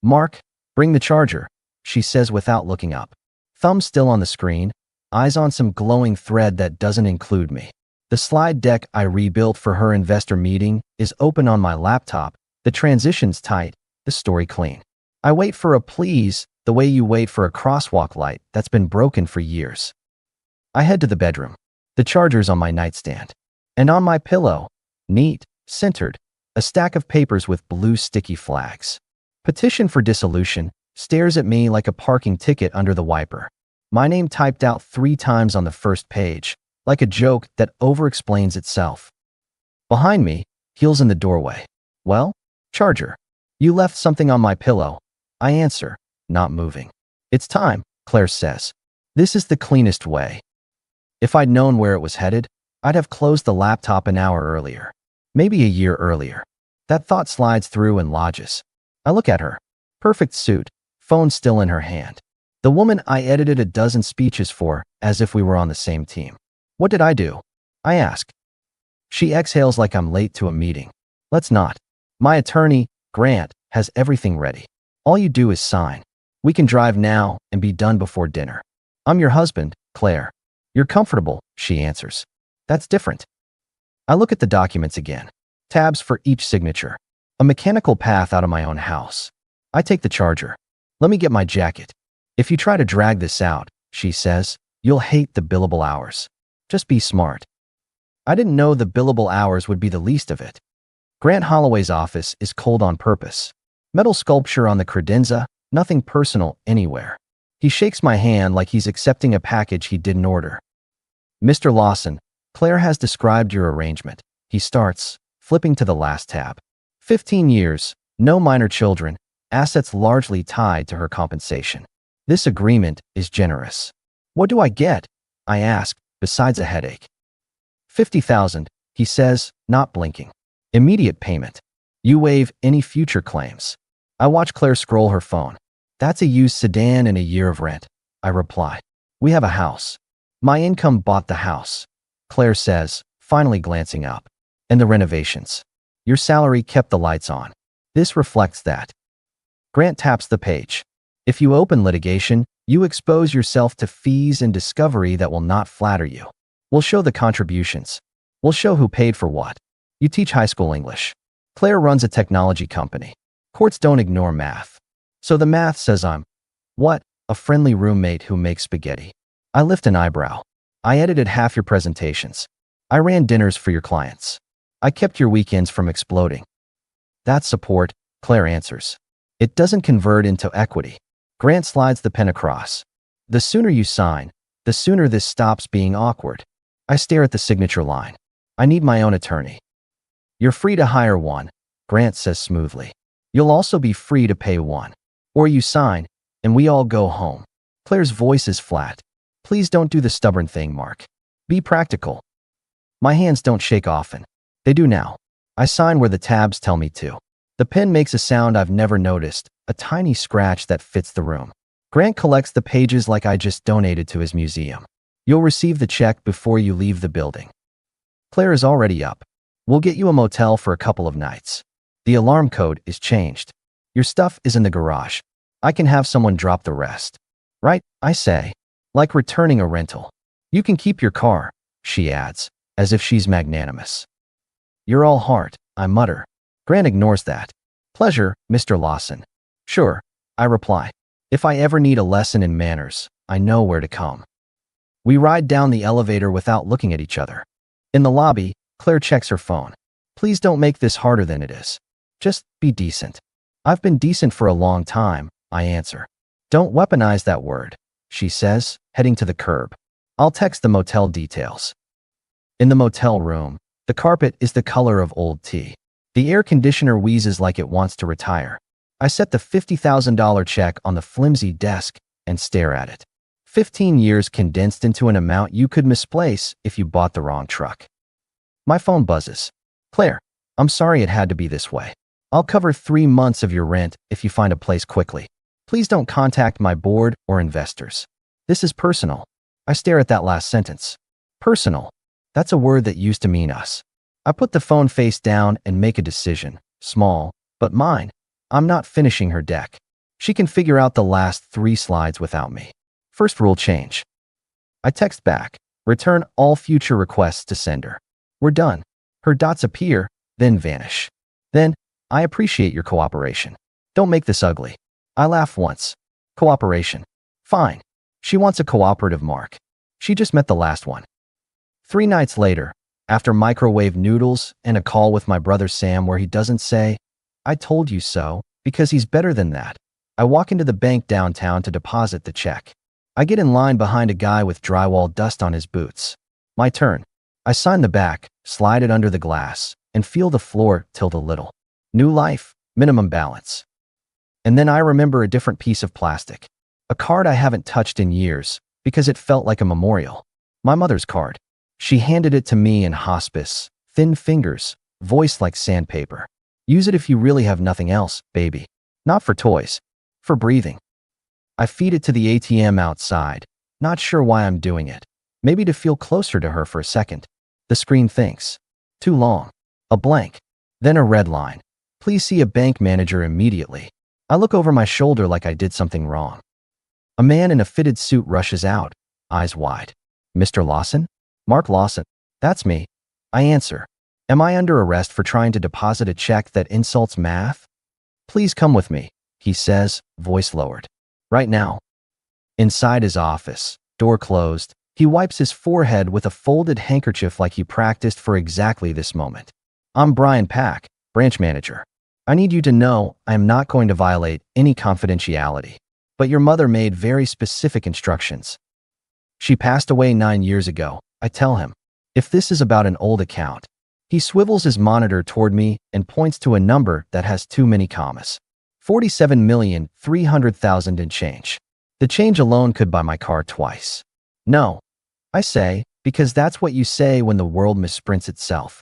Mark, bring the charger, she says without looking up. Thumb still on the screen, eyes on some glowing thread that doesn't include me. The slide deck I rebuilt for her investor meeting is open on my laptop, the transitions tight, the story clean. I wait for a please, the way you wait for a crosswalk light that's been broken for years. I head to the bedroom. The charger's on my nightstand. And on my pillow, neat, centered, a stack of papers with blue sticky flags. Petition for dissolution stares at me like a parking ticket under the wiper. My name typed out 3 times on the first page, like a joke that overexplains itself. Behind me, heels in the doorway. Well, charger. You left something on my pillow. I answer, not moving. It's time, Claire says. This is the cleanest way. If I'd known where it was headed, I'd have closed the laptop an hour earlier. Maybe a year earlier. That thought slides through and lodges. I look at her. Perfect suit, phone still in her hand. The woman I edited a dozen speeches for, as if we were on the same team. What did I do? I ask. She exhales like I'm late to a meeting. Let's not. My attorney, Grant, has everything ready. All you do is sign. We can drive now and be done before dinner. I'm your husband, Claire. You're comfortable, she answers. That's different. I look at the documents again. Tabs for each signature. A mechanical path out of my own house. I take the charger. Let me get my jacket. If you try to drag this out, she says, you'll hate the billable hours. Just be smart. I didn't know the billable hours would be the least of it. Grant Holloway's office is cold on purpose. Metal sculpture on the credenza, nothing personal anywhere. He shakes my hand like he's accepting a package he didn't order. Mr. Lawson, Claire has described your arrangement. He starts, flipping to the last tab. 15 years, no minor children, assets largely tied to her compensation. This agreement is generous. What do I get? I ask, besides a headache. 50,000, he says, not blinking. Immediate payment. You waive any future claims. I watch Claire scroll her phone. That's a used sedan and a year of rent. I reply. We have a house. My income bought the house. Claire says, finally glancing up. And the renovations. Your salary kept the lights on. This reflects that. Grant taps the page. If you open litigation, you expose yourself to fees and discovery that will not flatter you. We'll show the contributions. We'll show who paid for what. You teach high school English. Claire runs a technology company. Courts don't ignore math. So the math says I'm, what, a friendly roommate who makes spaghetti. I lift an eyebrow. I edited half your presentations. I ran dinners for your clients. I kept your weekends from exploding. That's support, Claire answers. It doesn't convert into equity. Grant slides the pen across. The sooner you sign, the sooner this stops being awkward. I stare at the signature line. I need my own attorney. You're free to hire one, Grant says smoothly. You'll also be free to pay one. Or you sign, and we all go home. Claire's voice is flat. Please don't do the stubborn thing, Mark. Be practical. My hands don't shake often. They do now. I sign where the tabs tell me to. The pen makes a sound I've never noticed, a tiny scratch that fits the room. Grant collects the pages like I just donated to his museum. You'll receive the check before you leave the building. Claire is already up. We'll get you a motel for a couple of nights. The alarm code is changed. Your stuff is in the garage. I can have someone drop the rest. Right, I say. Like returning a rental. You can keep your car, she adds, as if she's magnanimous. You're all heart, I mutter. Grant ignores that. Pleasure, Mr. Lawson. Sure, I reply. If I ever need a lesson in manners, I know where to come. We ride down the elevator without looking at each other. In the lobby, Claire checks her phone. Please don't make this harder than it is. Just be decent. I've been decent for a long time, I answer. Don't weaponize that word, she says, heading to the curb. I'll text the motel details. In the motel room, the carpet is the color of old tea. The air conditioner wheezes like it wants to retire. I set the $50,000 check on the flimsy desk and stare at it. 15 years condensed into an amount you could misplace if you bought the wrong truck. My phone buzzes. Claire, I'm sorry it had to be this way. I'll cover 3 months of your rent if you find a place quickly. Please don't contact my board or investors. This is personal. I stare at that last sentence. Personal. That's a word that used to mean us. I put the phone face down and make a decision. Small, but mine. I'm not finishing her deck. She can figure out the last 3 slides without me. First rule change. I text back. Return all future requests to sender. We're done. Her dots appear, then vanish. Then, I appreciate your cooperation. Don't make this ugly. I laugh once. Cooperation. Fine. She wants a cooperative mark. She just met the last one. 3 nights later, after microwave noodles and a call with my brother Sam where he doesn't say, "I told you so," because he's better than that, I walk into the bank downtown to deposit the check. I get in line behind a guy with drywall dust on his boots. My turn. I sign the back, slide it under the glass, and feel the floor tilt a little. New life, minimum balance. And then I remember a different piece of plastic. A card I haven't touched in years because it felt like a memorial. My mother's card. She handed it to me in hospice. Thin fingers, voice like sandpaper. Use it if you really have nothing else, baby. Not for toys. For breathing. I feed it to the ATM outside, not sure why I'm doing it. Maybe to feel closer to her for a second. The screen thinks. Too long. A blank. Then a red line. Please see a bank manager immediately. I look over my shoulder like I did something wrong. A man in a fitted suit rushes out, eyes wide. Mr. Lawson? Mark Lawson. That's me. I answer. Am I under arrest for trying to deposit a check that insults math? Please come with me, he says, voice lowered. Right now. Inside his office, door closed, he wipes his forehead with a folded handkerchief like he practiced for exactly this moment. I'm Brian Pack, branch manager. I need you to know I am not going to violate any confidentiality, but your mother made very specific instructions. She passed away 9 years ago, I tell him. If this is about an old account. He swivels his monitor toward me and points to a number that has too many commas. 47,300,000 and change. The change alone could buy my car twice. No, I say, because that's what you say when the world misprints itself.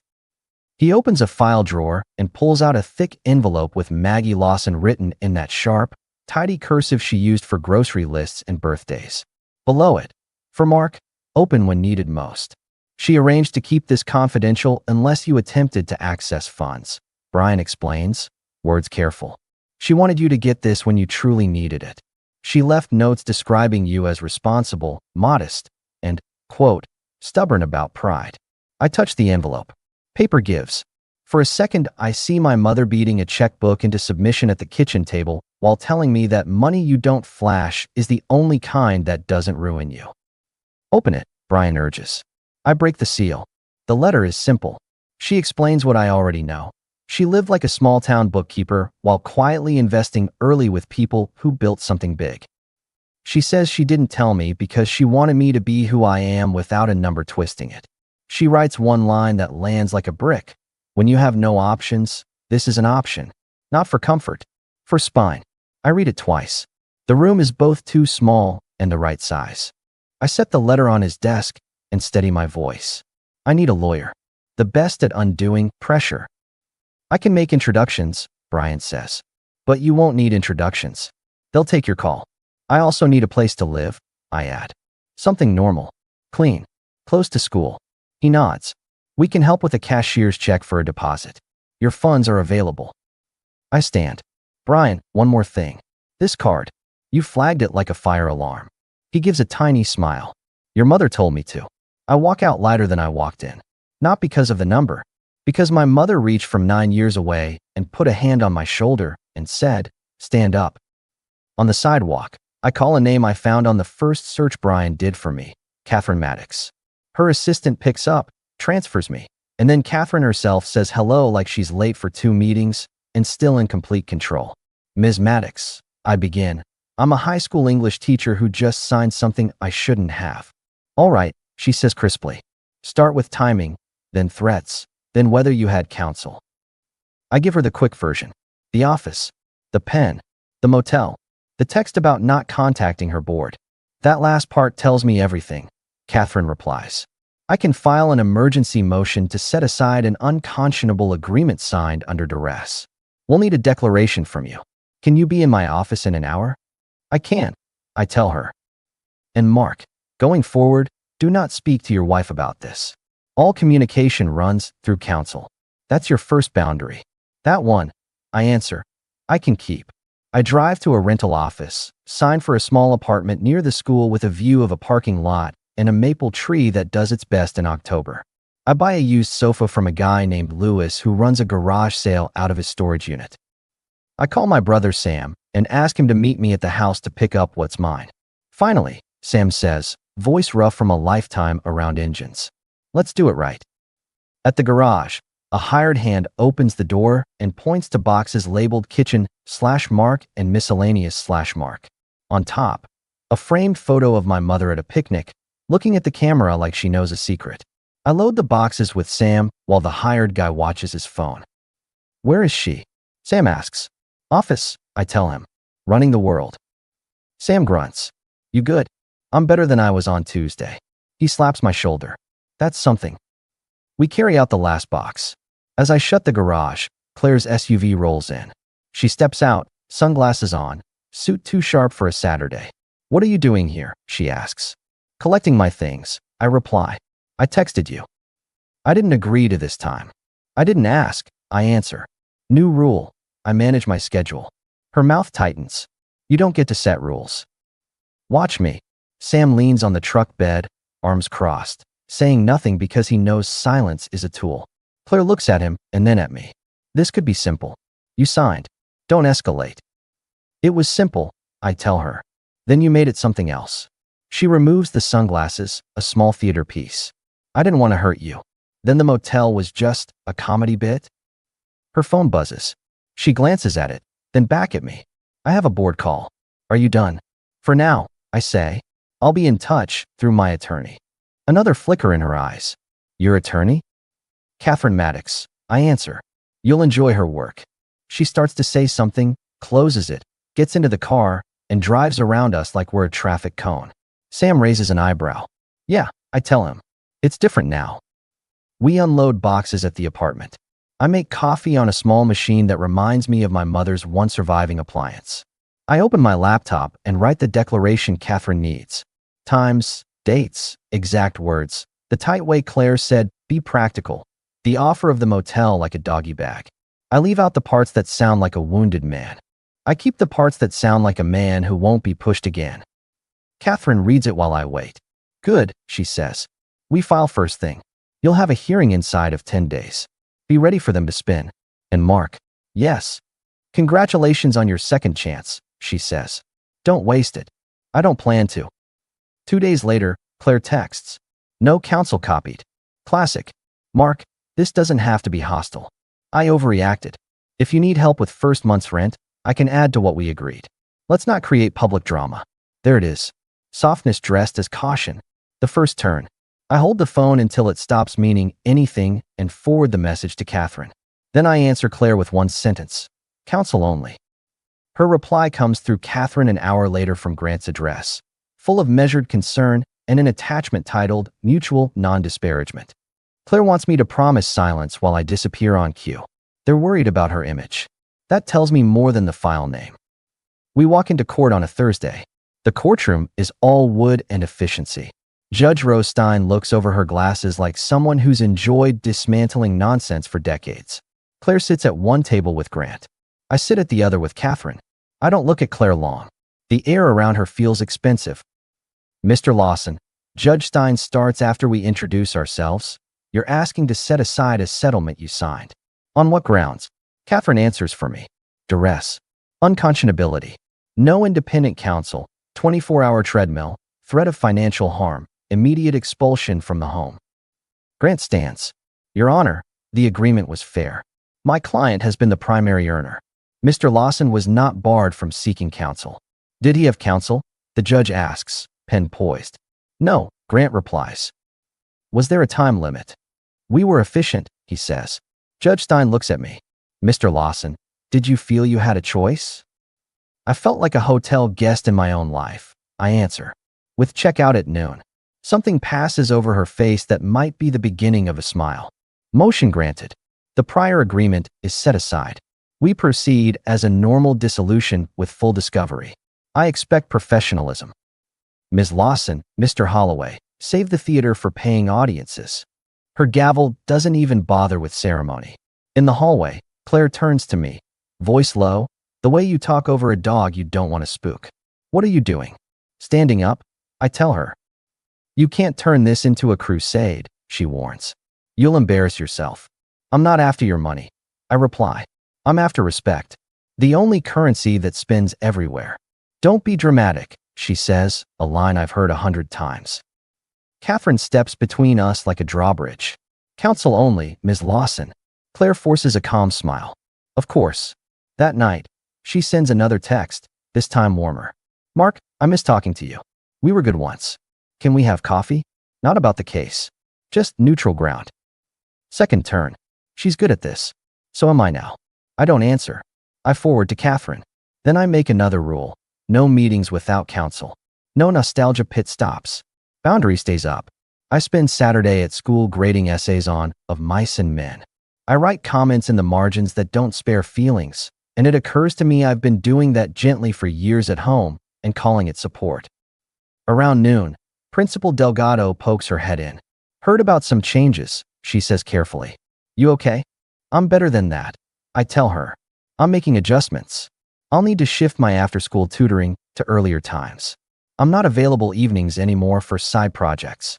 He opens a file drawer and pulls out a thick envelope with Maggie Lawson written in that sharp, tidy cursive she used for grocery lists and birthdays. Below it, for Mark, open when needed most. She arranged to keep this confidential unless you attempted to access funds. Brian explains, words careful. She wanted you to get this when you truly needed it. She left notes describing you as responsible, modest, and, quote, stubborn about pride. I touch the envelope. Paper gives. For a second, I see my mother beating a checkbook into submission at the kitchen table while telling me that money you don't flash is the only kind that doesn't ruin you. Open it, Brian urges. I break the seal. The letter is simple. She explains what I already know. She lived like a small-town bookkeeper while quietly investing early with people who built something big. She says she didn't tell me because she wanted me to be who I am without a number twisting it. She writes one line that lands like a brick. When you have no options, this is an option. Not for comfort, for spine. I read it twice. The room is both too small and the right size. I set the letter on his desk and steady my voice. I need a lawyer. The best at undoing pressure. I can make introductions, Brian says. But you won't need introductions. They'll take your call. I also need a place to live, I add. Something normal. Clean. Close to school. He nods. We can help with a cashier's check for a deposit. Your funds are available. I stand. Brian, one more thing. This card. You flagged it like a fire alarm. He gives a tiny smile. Your mother told me to. I walk out lighter than I walked in. Not because of the number. Because my mother reached from 9 years away and put a hand on my shoulder and said, stand up. On the sidewalk, I call a name I found on the first search Brian did for me, Catherine Maddox. Her assistant picks up, transfers me, and then Catherine herself says hello like she's late for 2 meetings and still in complete control. Ms. Maddox, I begin. I'm a high school English teacher who just signed something I shouldn't have. All right, she says crisply. Start with timing, then threats, then whether you had counsel. I give her the quick version. The office, the pen, the motel, the text about not contacting her board. That last part tells me everything, Catherine replies. I can file an emergency motion to set aside an unconscionable agreement signed under duress. We'll need a declaration from you. Can you be in my office in an hour? I can, I tell her. And Mark, going forward, do not speak to your wife about this. All communication runs through counsel. That's your first boundary. That one, I answer, I can keep. I drive to a rental office, sign for a small apartment near the school with a view of a parking lot and a maple tree that does its best in October. I buy a used sofa from a guy named Lewis who runs a garage sale out of his storage unit. I call my brother Sam and ask him to meet me at the house to pick up what's mine. Finally, Sam says, voice rough from a lifetime around engines. Let's do it right. At the garage, a hired hand opens the door and points to boxes labeled kitchen/mark and miscellaneous/mark. On top, a framed photo of my mother at a picnic, looking at the camera like she knows a secret. I load the boxes with Sam while the hired guy watches his phone. Where is she? Sam asks. Office, I tell him. Running the world. Sam grunts. You good? I'm better than I was on Tuesday. He slaps my shoulder. That's something. We carry out the last box. As I shut the garage, Claire's SUV rolls in. She steps out, sunglasses on, suit too sharp for a Saturday. What are you doing here? She asks. Collecting my things, I reply. I texted you. I didn't agree to this time. I didn't ask, I answer. New rule. I manage my schedule. Her mouth tightens. You don't get to set rules. Watch me. Sam leans on the truck bed, arms crossed, saying nothing because he knows silence is a tool. Claire looks at him and then at me. This could be simple. You signed. Don't escalate. It was simple, I tell her. Then you made it something else. She removes the sunglasses, a small theater piece. I didn't want to hurt you. Then the motel was just a comedy bit? Her phone buzzes. She glances at it, then back at me. I have a board call. Are you done? For now, I say. I'll be in touch through my attorney. Another flicker in her eyes. Your attorney? Catherine Maddox, I answer. You'll enjoy her work. She starts to say something, closes it, gets into the car, and drives around us like we're a traffic cone. Sam raises an eyebrow. Yeah, I tell him. It's different now. We unload boxes at the apartment. I make coffee on a small machine that reminds me of my mother's one surviving appliance. I open my laptop and write the declaration Catherine needs. Times, dates, exact words. The tight way Claire said, be practical. The offer of the motel like a doggy bag. I leave out the parts that sound like a wounded man. I keep the parts that sound like a man who won't be pushed again. Catherine reads it while I wait. Good, she says. We file first thing. You'll have a hearing inside of 10 days. Be ready for them to spin. And Mark. Yes. Congratulations on your second chance, she says. Don't waste it. I don't plan to. 2 days later, Claire texts. No counsel copied. Classic. Mark, this doesn't have to be hostile. I overreacted. If you need help with first month's rent, I can add to what we agreed. Let's not create public drama. There it is. Softness dressed as caution. The first turn. I hold the phone until it stops meaning anything and forward the message to Catherine. Then I answer Claire with one sentence. Counsel only. Her reply comes through Catherine an hour later from Grant's address, full of measured concern and an attachment titled Mutual Non-Disparagement. Claire wants me to promise silence while I disappear on cue. They're worried about her image. That tells me more than the file name. We walk into court on a Thursday. The courtroom is all wood and efficiency. Judge Rose Stein looks over her glasses like someone who's enjoyed dismantling nonsense for decades. Claire sits at one table with Grant. I sit at the other with Catherine. I don't look at Claire long. The air around her feels expensive. Mr. Lawson, Judge Stein starts after we introduce ourselves. You're asking to set aside a settlement you signed. On what grounds? Catherine answers for me. Duress. Unconscionability. No independent counsel. 24-hour treadmill. Threat of financial harm. Immediate expulsion from the home. Grant stands. Your Honor, the agreement was fair. My client has been the primary earner. Mr. Lawson was not barred from seeking counsel. Did he have counsel? The judge asks, pen poised. No, Grant replies. Was there a time limit? We were efficient, he says. Judge Stein looks at me. Mr. Lawson, did you feel you had a choice? I felt like a hotel guest in my own life, I answer. With checkout at noon. Something passes over her face that might be the beginning of a smile. Motion granted. The prior agreement is set aside. We proceed as a normal dissolution with full discovery. I expect professionalism. Ms. Lawson, Mr. Holloway, save the theater for paying audiences. Her gavel doesn't even bother with ceremony. In the hallway, Claire turns to me, voice low, The way you talk over a dog you don't want to spook. What are you doing? Standing up? I tell her. You can't turn this into a crusade, she warns. You'll embarrass yourself. I'm not after your money, I reply. I'm after respect. The only currency that spins everywhere. Don't be dramatic, she says, a line I've heard 100 times. Catherine steps between us like a drawbridge. Counsel only, Ms. Lawson. Claire forces a calm smile. Of course. That night, she sends another text, this time warmer. Mark, I miss talking to you. We were good once. Can we have coffee? Not about the case. Just neutral ground. Second turn. She's good at this. So am I now. I don't answer. I forward to Catherine. Then I make another rule. No meetings without counsel. No nostalgia pit stops. Boundary stays up. I spend Saturday at school grading essays on Of Mice and Men. I write comments in the margins that don't spare feelings, and it occurs to me I've been doing that gently for years at home and calling it support. Around noon, Principal Delgado pokes her head in. Heard about some changes, she says carefully. You okay? I'm better than that, I tell her. I'm making adjustments. I'll need to shift my after-school tutoring to earlier times. I'm not available evenings anymore for side projects.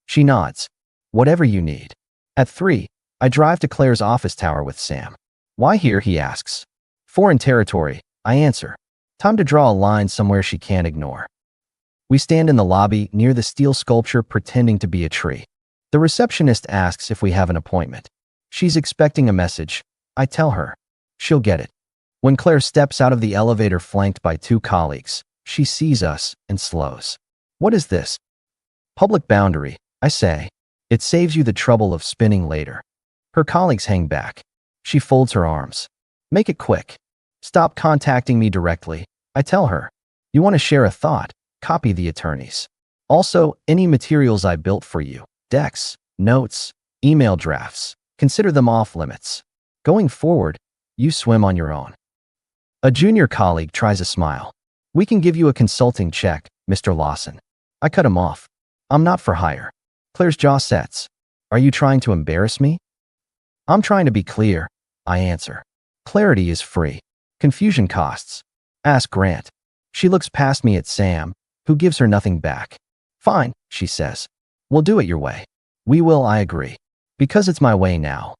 She nods. Whatever you need. At 3, I drive to Claire's office tower with Sam. Why here, he asks. Foreign territory, I answer. Time to draw a line somewhere she can't ignore. We stand in the lobby near the steel sculpture pretending to be a tree. The receptionist asks if we have an appointment. She's expecting a message. I tell her. She'll get it. When Claire steps out of the elevator flanked by 2 colleagues, she sees us and slows. What is this? Public boundary, I say. It saves you the trouble of spinning later. Her colleagues hang back. She folds her arms. Make it quick. Stop contacting me directly, I tell her. You want to share a thought? Copy the attorneys. Also, any materials I built for you, decks, notes, email drafts, consider them off limits. Going forward, you swim on your own. A junior colleague tries a smile. We can give you a consulting check, Mr. Lawson. I cut him off. I'm not for hire. Claire's jaw sets. Are you trying to embarrass me? I'm trying to be clear, I answer. Clarity is free. Confusion costs. Ask Grant. She looks past me at Sam, who gives her nothing back. Fine, she says. We'll do it your way. We will, I agree. Because it's my way now.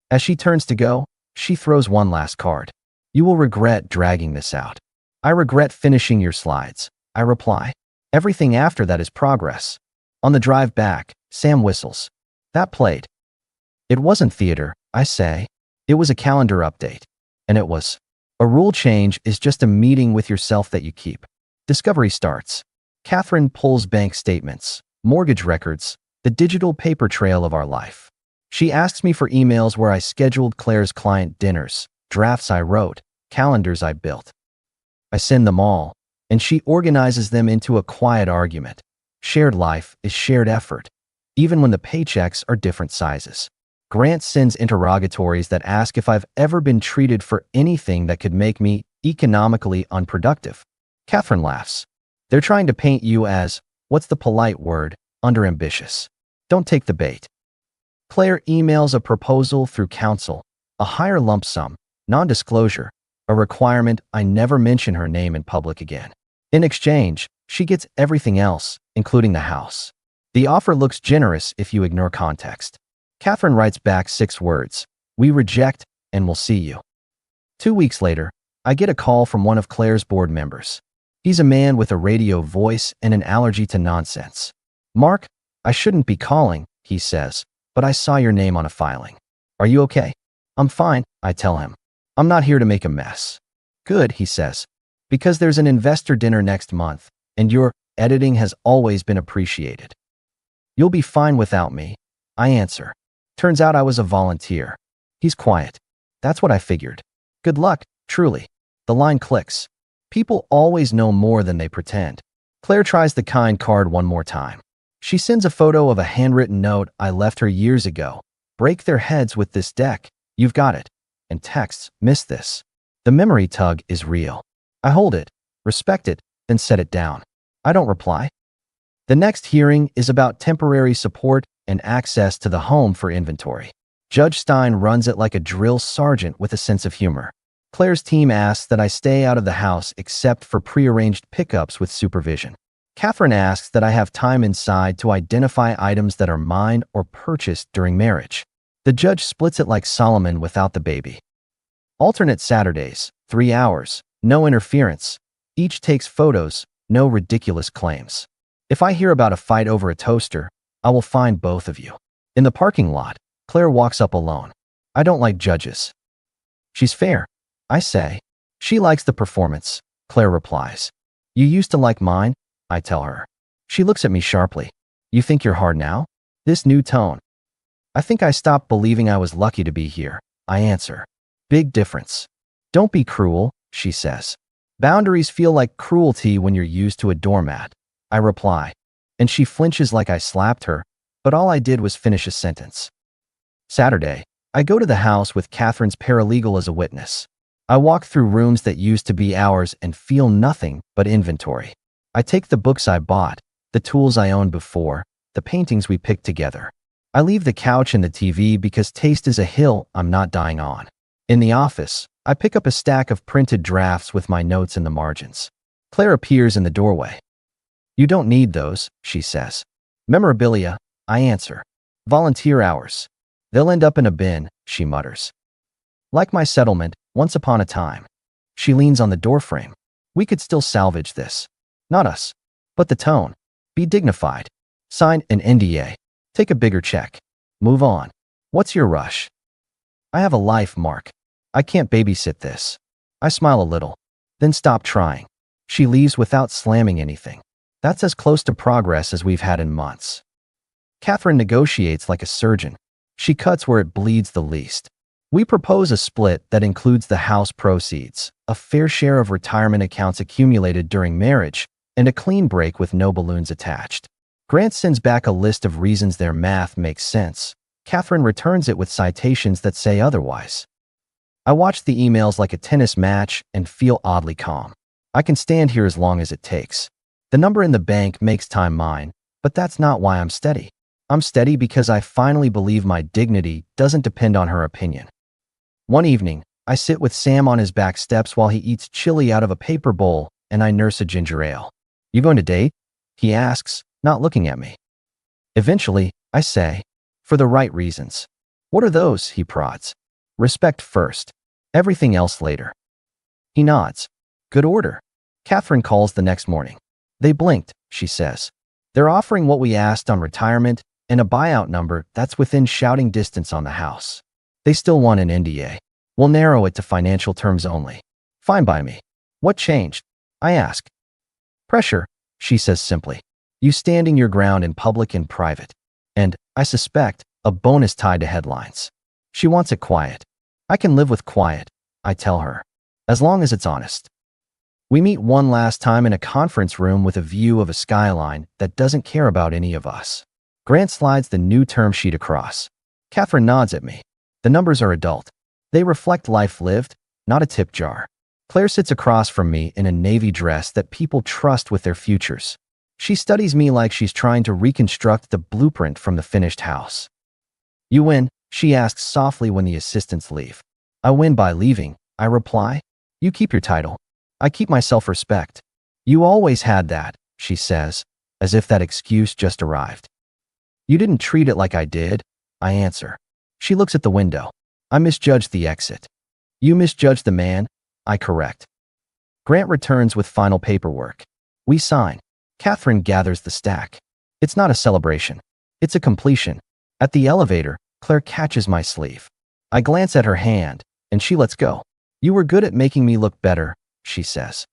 As she turns to go, she throws one last card. You will regret dragging this out. I regret finishing your slides, I reply. Everything after that is progress. On the drive back, Sam whistles. That played. It wasn't theater, I say. It was a calendar update. And it was. A rule change is just a meeting with yourself that you keep. Discovery starts. Catherine pulls bank statements, mortgage records, the digital paper trail of our life. She asks me for emails where I scheduled Claire's client dinners, drafts I wrote, calendars I built. I send them all, and she organizes them into a quiet argument. Shared life is shared effort, even when the paychecks are different sizes. Grant sends interrogatories that ask if I've ever been treated for anything that could make me economically unproductive. Catherine laughs. They're trying to paint you as, what's the polite word, underambitious. Don't take the bait. Claire emails a proposal through counsel, a higher lump sum, non-disclosure, a requirement I never mention her name in public again. In exchange, she gets everything else, including the house. The offer looks generous if you ignore context. Catherine writes back 6 words. We reject, and we'll see you. 2 weeks later, I get a call from one of Claire's board members. He's a man with a radio voice and an allergy to nonsense. Mark, I shouldn't be calling, he says, but I saw your name on a filing. Are you okay? I'm fine, I tell him. I'm not here to make a mess. Good, he says, because there's an investor dinner next month, and your editing has always been appreciated. You'll be fine without me, I answer. Turns out I was a volunteer. He's quiet. That's what I figured. Good luck, truly. The line clicks. People always know more than they pretend. Claire tries the kind card one more time. She sends a photo of a handwritten note I left her years ago. Break their heads with this deck. You've got it. And texts, miss this. The memory tug is real. I hold it, respect it, then set it down. I don't reply. The next hearing is about temporary support and access to the home for inventory. Judge Stein runs it like a drill sergeant with a sense of humor. Claire's team asks that I stay out of the house except for prearranged pickups with supervision. Catherine asks that I have time inside to identify items that are mine or purchased during marriage. The judge splits it like Solomon without the baby. Alternate Saturdays, 3 hours, no interference. Each takes photos, no ridiculous claims. If I hear about a fight over a toaster, I will find both of you. In the parking lot, Claire walks up alone. I don't like judges. She's fair, I say. She likes the performance, Claire replies. You used to like mine, I tell her. She looks at me sharply. You think you're hard now? This new tone. I think I stopped believing I was lucky to be here, I answer. Big difference. Don't be cruel, she says. Boundaries feel like cruelty when you're used to a doormat, I reply. And she flinches like I slapped her, but all I did was finish a sentence. Saturday, I go to the house with Catherine's paralegal as a witness. I walk through rooms that used to be ours and feel nothing but inventory. I take the books I bought, the tools I owned before, the paintings we picked together. I leave the couch and the TV because taste is a hill I'm not dying on. In the office, I pick up a stack of printed drafts with my notes in the margins. Claire appears in the doorway. You don't need those, she says. Memorabilia, I answer. Volunteer hours. They'll end up in a bin, she mutters. Like my settlement, once upon a time. She leans on the doorframe. We could still salvage this. Not us, but the tone. Be dignified. Sign an NDA. Take a bigger check. Move on. What's your rush? I have a life, Mark. I can't babysit this. I smile a little, then stop trying. She leaves without slamming anything. That's as close to progress as we've had in months. Catherine negotiates like a surgeon. She cuts where it bleeds the least. We propose a split that includes the house proceeds, a fair share of retirement accounts accumulated during marriage, and a clean break with no balloons attached. Grant sends back a list of reasons their math makes sense. Catherine returns it with citations that say otherwise. I watch the emails like a tennis match and feel oddly calm. I can stand here as long as it takes. The number in the bank makes time mine, but that's not why I'm steady. I'm steady because I finally believe my dignity doesn't depend on her opinion. One evening, I sit with Sam on his back steps while he eats chili out of a paper bowl and I nurse a ginger ale. You going to date? He asks, not looking at me. Eventually, I say, for the right reasons. What are those? He prods. Respect first. Everything else later. He nods. Good order. Catherine calls the next morning. They blinked, she says. They're offering what we asked on retirement and a buyout number that's within shouting distance on the house. They still want an NDA. We'll narrow it to financial terms only. Fine by me. What changed? I ask. Pressure, she says simply. You standing your ground in public and private. And, I suspect, a bonus tied to headlines. She wants it quiet. I can live with quiet, I tell her, as long as it's honest. We meet one last time in a conference room with a view of a skyline that doesn't care about any of us. Grant slides the new term sheet across. Catherine nods at me. The numbers are adult. They reflect life lived, not a tip jar. Claire sits across from me in a navy dress that people trust with their futures. She studies me like she's trying to reconstruct the blueprint from the finished house. You win, she asks softly when the assistants leave. I win by leaving, I reply. You keep your title. I keep my self-respect. You always had that, she says, as if that excuse just arrived. You didn't treat it like I did, I answer. She looks at the window. I misjudged the exit. You misjudged the man, I correct. Grant returns with final paperwork. We sign. Catherine gathers the stack. It's not a celebration. It's a completion. At the elevator, Claire catches my sleeve. I glance at her hand, and she lets go. You were good at making me look better, she says.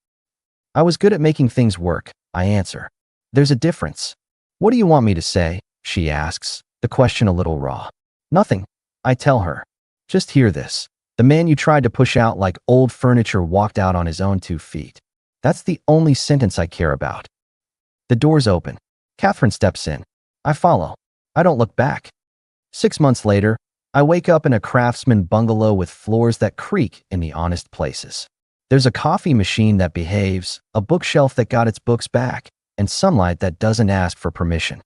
I was good at making things work, I answer. There's a difference. What do you want me to say? She asks, the question a little raw. Nothing, I tell her. Just hear this. The man you tried to push out like old furniture walked out on his own 2 feet. That's the only sentence I care about. The doors open. Catherine steps in. I follow. I don't look back. 6 months later, I wake up in a craftsman bungalow with floors that creak in the honest places. There's a coffee machine that behaves, a bookshelf that got its books back, and sunlight that doesn't ask for permission.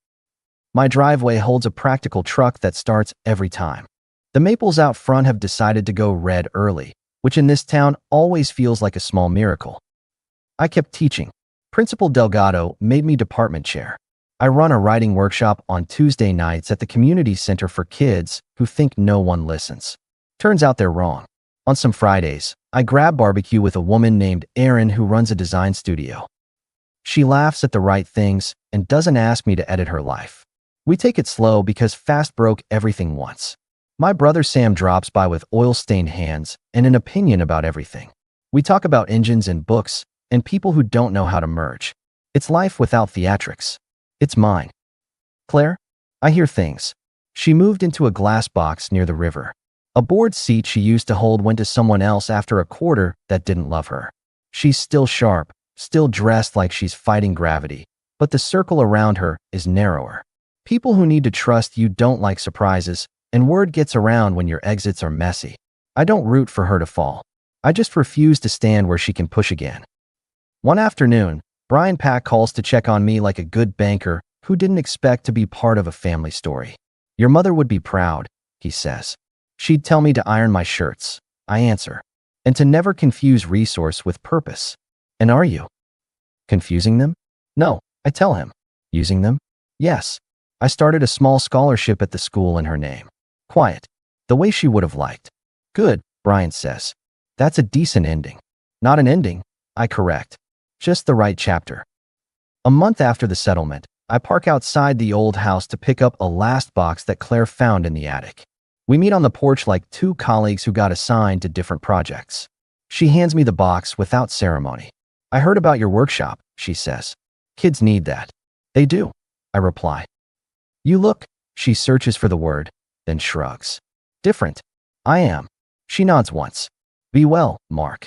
My driveway holds a practical truck that starts every time. The maples out front have decided to go red early, which in this town always feels like a small miracle. I kept teaching. Principal Delgado made me department chair. I run a writing workshop on Tuesday nights at the community center for kids who think no one listens. Turns out they're wrong. On some Fridays, I grab barbecue with a woman named Erin who runs a design studio. She laughs at the right things and doesn't ask me to edit her life. We take it slow because Fast broke everything once. My brother Sam drops by with oil-stained hands and an opinion about everything. We talk about engines and books and people who don't know how to merge. It's life without theatrics. It's mine. Claire? I hear things. She moved into a glass box near the river. A board seat she used to hold went to someone else after a quarter that didn't love her. She's still sharp, still dressed like she's fighting gravity, but the circle around her is narrower. People who need to trust you don't like surprises, and word gets around when your exits are messy. I don't root for her to fall. I just refuse to stand where she can push again. One afternoon, Brian Pack calls to check on me like a good banker who didn't expect to be part of a family story. Your mother would be proud, he says. She'd tell me to iron my shirts. I answer. And to never confuse resource with purpose. And are you? Confusing them? No, I tell him. Using them? Yes. I started a small scholarship at the school in her name. Quiet. The way she would have liked. Good, Brian says. That's a decent ending. Not an ending, I correct. Just the right chapter. A month after the settlement, I park outside the old house to pick up a last box that Claire found in the attic. We meet on the porch like two colleagues who got assigned to different projects. She hands me the box without ceremony. I heard about your workshop, she says. Kids need that. They do, I reply. You look, she searches for the word, then shrugs. Different. I am. She nods once. Be well, Mark.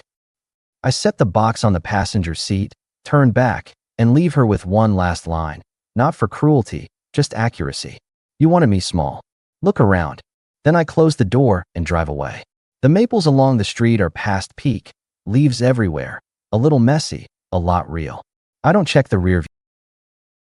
I set the box on the passenger seat, turn back, and leave her with one last line. Not for cruelty, just accuracy. You wanted me small. Look around. Then I close the door and drive away. The maples along the street are past peak, leaves everywhere, a little messy, a lot real. I don't check the rear view.